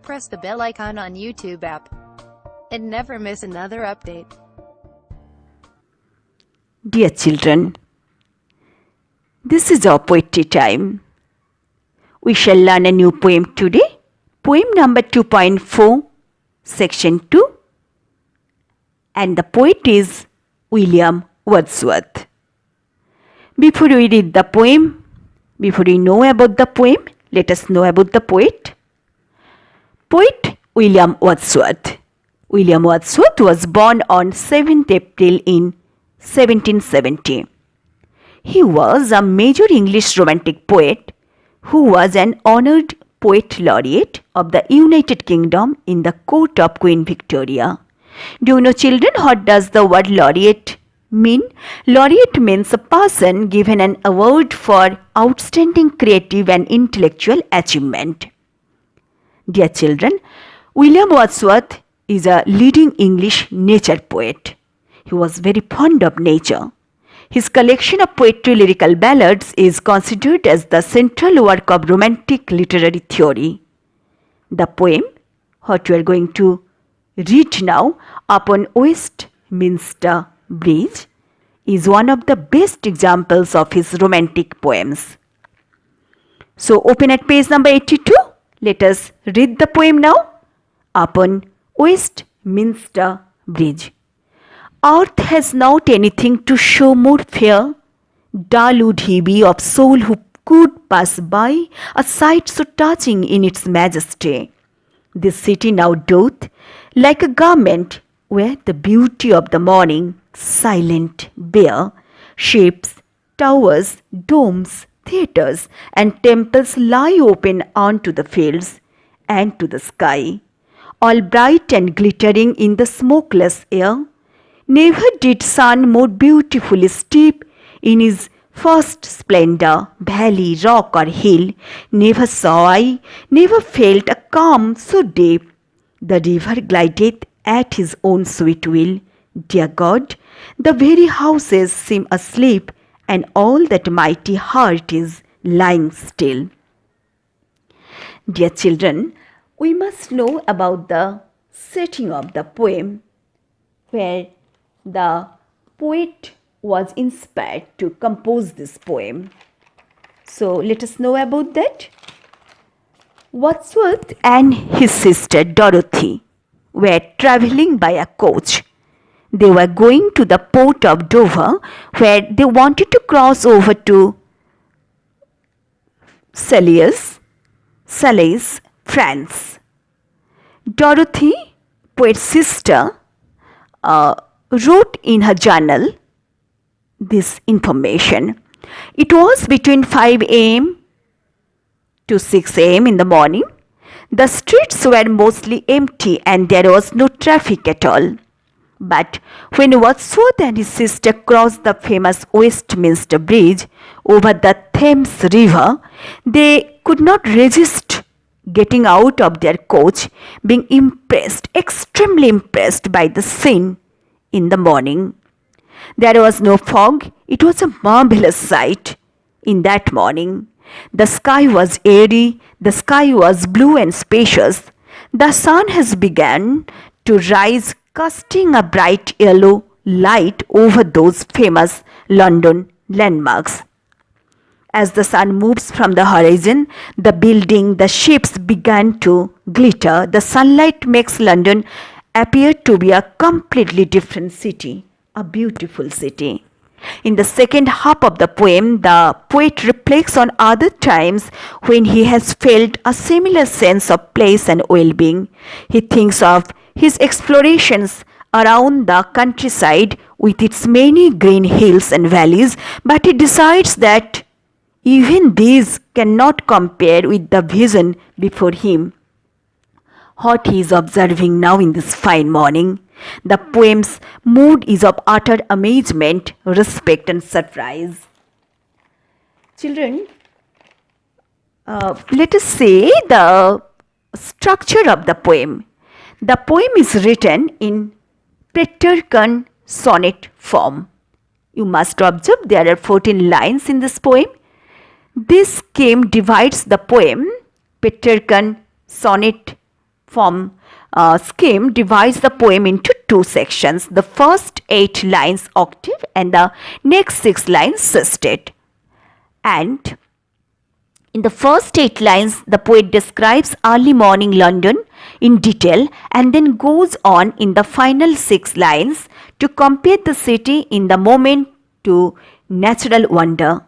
press the bell icon on YouTube app and never miss another update. Dear children, this is our poetry time. We shall learn a new poem today. Poem number 2.4, section 2. And the poet is William Wordsworth. Before we read the poem, before we know about the poem, let us know about the poet. Poet William Wordsworth. William Wordsworth was born on 7th April in 1770. He was a major English romantic poet who was an honoured poet laureate of the United Kingdom in the court of Queen Victoria. Do you know, children, what does the word laureate mean? Laureate means a person given an award for outstanding creative and intellectual achievement. Dear children, William Wordsworth is a leading English nature poet. He was very fond of nature. His collection of poetry lyrical ballads is considered as the central work of romantic literary theory. The poem, what we are going to read now, Upon Westminster Bridge, is one of the best examples of his romantic poems. So open at page number 82. Let us read the poem now. Upon Westminster Bridge. Earth has not anything to show more fair. Dull would he be of soul who could pass by, a sight so touching in its majesty. This city now doth, like a garment, wear the beauty of the morning, silent, bare. Ships, towers, domes, theatres, and temples lie open unto the fields and to the sky, all bright and glittering in the smokeless air. Never did sun more beautifully steep in his first splendour, valley, rock, or hill. Never saw I, never felt a calm so deep. The river glideth at his own sweet will. Dear God, the very houses seem asleep, and all that mighty heart is lying still. Dear children, we must know about the setting of the poem, where the poet was inspired to compose this poem. So let us know about that. Wordsworth and his sister Dorothy were travelling by a coach. They were going to the port of Dover, where they wanted to cross over to Calais, France. Dorothy, poet's sister, wrote in her journal this information. It was between 5 a.m. to 6 a.m. in the morning. The streets were mostly empty and there was no traffic at all. But when Wordsworth and his sister crossed the famous Westminster Bridge over the Thames River, they could not resist getting out of their coach, being impressed, extremely impressed by the scene in the morning. There was no fog. It was a marvelous sight in that morning. The sky was airy, the sky was blue and spacious. The sun has begun to rise, casting a bright yellow light over those famous London landmarks. As the sun moves from the horizon, the building, the ships began to glitter. The sunlight makes London appear to be a completely different city, a beautiful city. In the second half of the poem, the poet reflects on other times when he has felt a similar sense of place and well-being. He thinks of his explorations around the countryside with its many green hills and valleys, but he decides that even these cannot compare with the vision before him. What he is observing now in this fine morning. The poem's mood is of utter amazement, respect, and surprise. Children, let us say the structure of the poem. The poem is written in Petrarchan sonnet form. You must observe there are 14 lines in this poem. This scheme divides the poem Petrarchan sonnet form scheme divides the poem into two sections. The first 8 lines octave and the next 6 lines sestet. And in the first 8 lines, the poet describes early morning London in detail and then goes on in the final 6 lines to compare the city in the moment to natural wonder.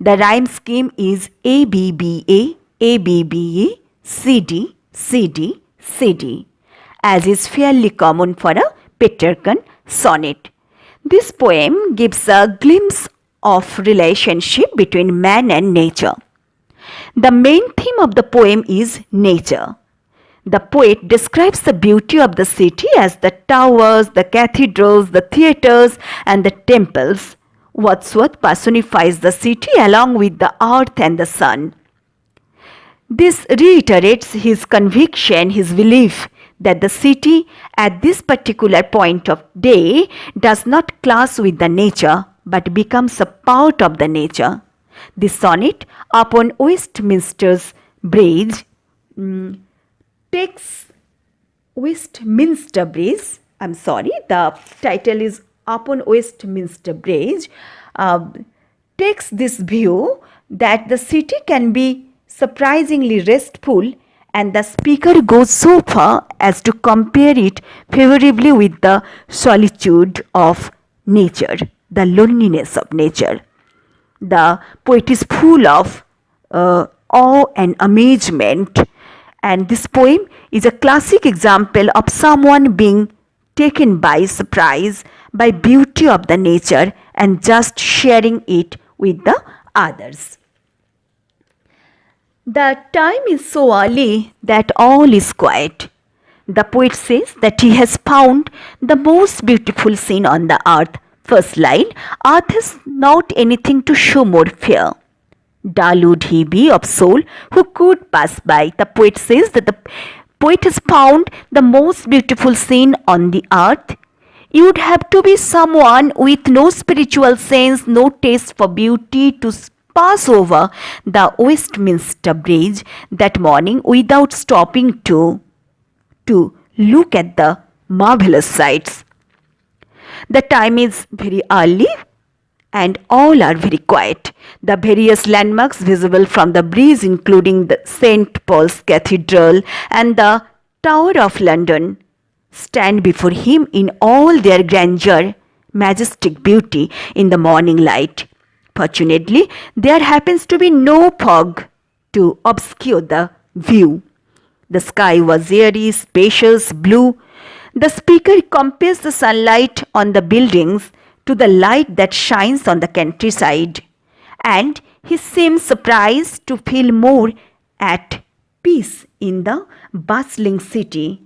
The rhyme scheme is ABBA, ABBA, CD, CD, CD, as is fairly common for a Petrarchan sonnet. This poem gives a glimpse of relationship between man and nature. The main theme of the poem is nature. The poet describes the beauty of the city as the towers, the cathedrals, the theatres, and the temples. Wordsworth personifies the city along with the earth and the sun. This reiterates his conviction, his belief that the city at this particular point of day does not clash with the nature but becomes a part of the nature. The sonnet Upon Westminster Bridge takes the title is Upon Westminster Bridge, takes this view that the city can be surprisingly restful, and the speaker goes so far as to compare it favorably with the solitude of nature, the loneliness of nature. The poet is full of awe and amazement, and this poem is a classic example of someone being taken by surprise by beauty of the nature and just sharing it with the others. The time is so early that all is quiet. The poet says that he has found the most beautiful scene on the earth. First line, earth has not anything to show more fair. Dull would he be of soul who could pass by. The poet says that the poet has found the most beautiful scene on the earth. You would have to be someone with no spiritual sense, no taste for beauty to pass over the Westminster Bridge that morning without stopping to look at the marvelous sights. The time is very early and all are very quiet. The various landmarks visible from the bridge, including the St. Paul's Cathedral and the Tower of London, stand before him in all their grandeur, majestic beauty in the morning light. Fortunately, there happens to be no fog to obscure the view. The sky was airy, spacious, blue. The speaker compares the sunlight on the buildings to the light that shines on the countryside, and he seems surprised to feel more at peace in the bustling city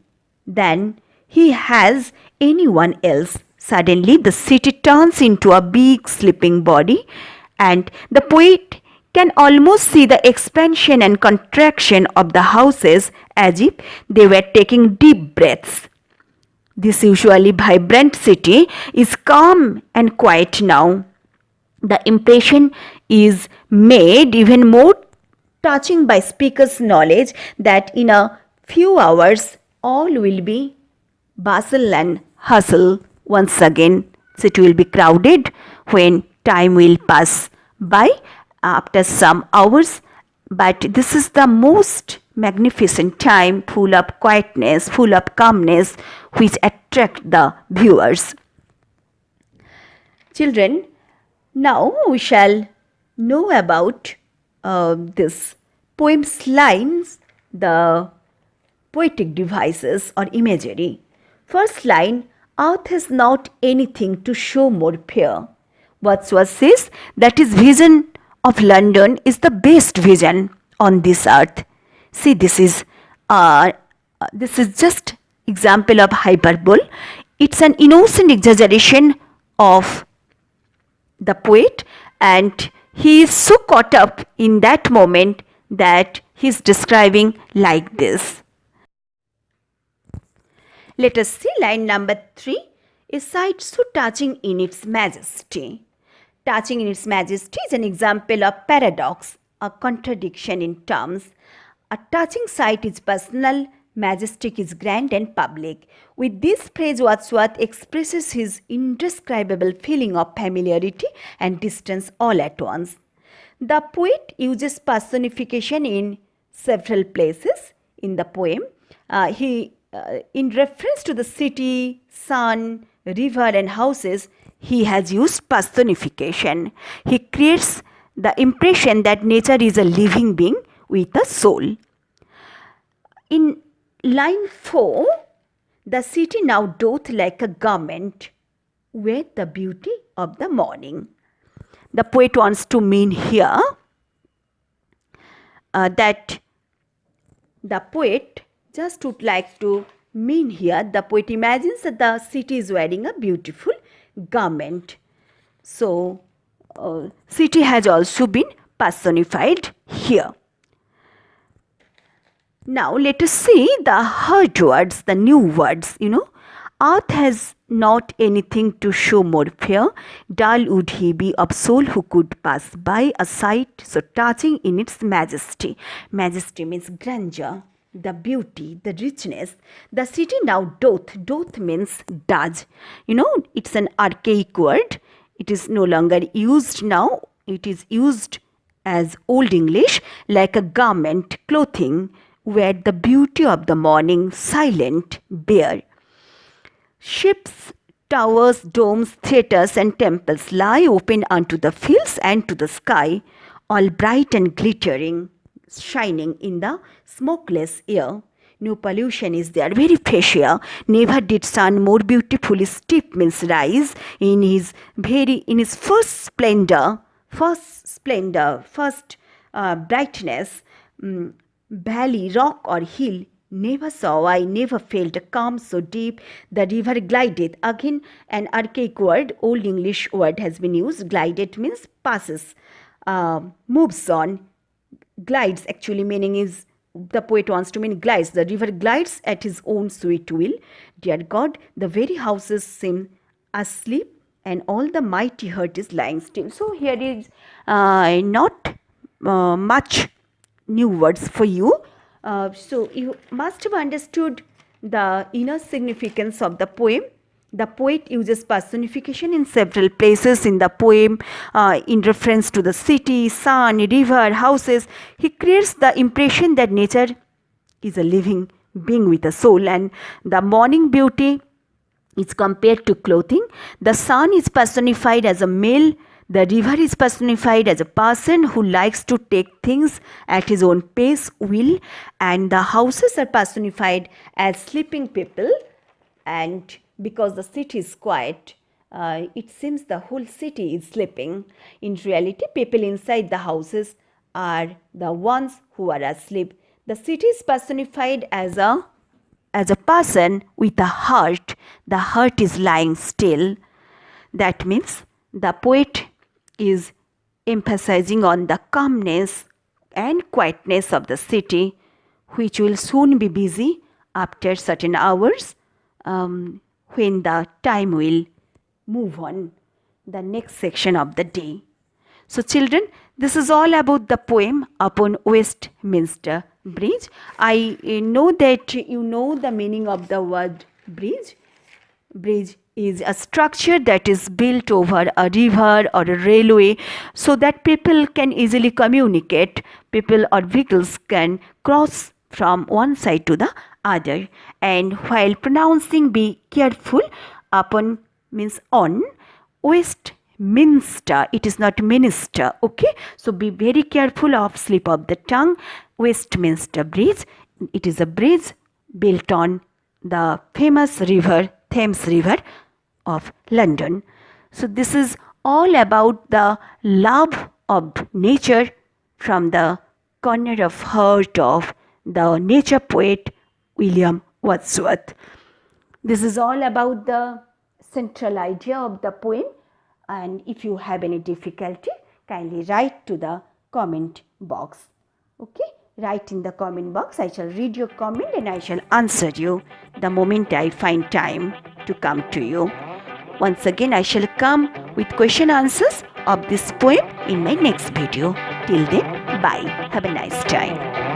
than he has anyone else. Suddenly, the city turns into a big sleeping body, and the poet can almost see the expansion and contraction of the houses as if they were taking deep breaths. This usually vibrant city is calm and quiet now. The impression is made even more touching by speaker's knowledge that in a few hours all will be bustle and hustle once again. City will be crowded when time will pass by after some hours, but this is the most magnificent time, full of quietness, full of calmness, which attract the viewers. Children, now we shall know about this poem's lines, the poetic devices or imagery. First line, earth has not anything to show more fair. Wordsworth says that his vision of London is the best vision on this earth. See, this is just example of hyperbole. It's an innocent exaggeration of the poet, and he is so caught up in that moment that he is describing like this. Let us see line number 3. A sight so touching in its majesty. Touching in its majesty is an example of paradox, a contradiction in terms. A touching sight is personal majestic is grand and public. With this phrase, Wordsworth expresses his indescribable feeling of familiarity and distance all at once. The poet uses personification in several places in the poem. In reference to the city, sun, river and houses, he has used personification. He creates the impression that nature is a living being with a soul. In line 4, the city now doth like a garment, wear the beauty of the morning. The poet wants to mean here that the poet just would like to mean here, the poet imagines that the city is wearing a beautiful garment. So, city has also been personified here. Now, let us see the heard words, the new words, Earth has not anything to show more fair, dull would he be of soul who could pass by a sight so touching in its majesty. Majesty means grandeur, the beauty, the richness. The city now doth means does. It's an archaic word. It is no longer used now. It is used as Old English, like a garment, clothing, where the beauty of the morning, silent, bare. Ships, towers, domes, theatres and temples lie open unto the fields and to the sky, all bright and glittering, shining in the smokeless air. No pollution is there, very fresh air. Never did sun more beautifully steep means rise in his first splendor, first brightness. Valley, rock or hill, never saw I, never felt a calm so deep. The river glideth. Again, an archaic word, Old English word has been used. Glided means passes, moves on. Glides actually meaning is, the poet wants to mean glides. The river glides at his own sweet will. Dear God, the very houses seem asleep and all the mighty hurt is lying still. So here is not much new words for you. So you must have understood the inner significance of the poem. The poet uses personification in several places in the poem in reference to the city, sun, river, houses. He creates the impression that nature is a living being with a soul, and the morning beauty is compared to clothing. The sun is personified as a male. The river is personified as a person who likes to take things at his own pace, will, and the houses are personified as sleeping people. And because the city is quiet, it seems the whole city is sleeping. In reality, people inside the houses are the ones who are asleep. The city is personified as a person with a heart. The heart is lying still. That means the poet is emphasizing on the calmness and quietness of the city, which will soon be busy after certain hours, when the time will move on the next section of the day. So children, this is all about the poem Upon Westminster Bridge. I know that you know the meaning of the word bridge. Bridge is a structure that is built over a river or a railway so that people can easily communicate. People or vehicles can cross from one side to the other. And while pronouncing, be careful. Upon means on. Westminster, it is not minister. Okay, so be very careful of slip of the tongue. Westminster Bridge, it is a bridge built on the famous river, Thames River of London. So this is all about the love of nature from the corner of heart of the nature poet William Wordsworth. This is all about the central idea of the poem, and if you have any difficulty, kindly write to the comment box. Okay, write in the comment box. I shall read your comment and I shall answer you the moment I find time to come to you. Once again, I shall come with question answers of this poem in my next video. Till then, bye. Have a nice time.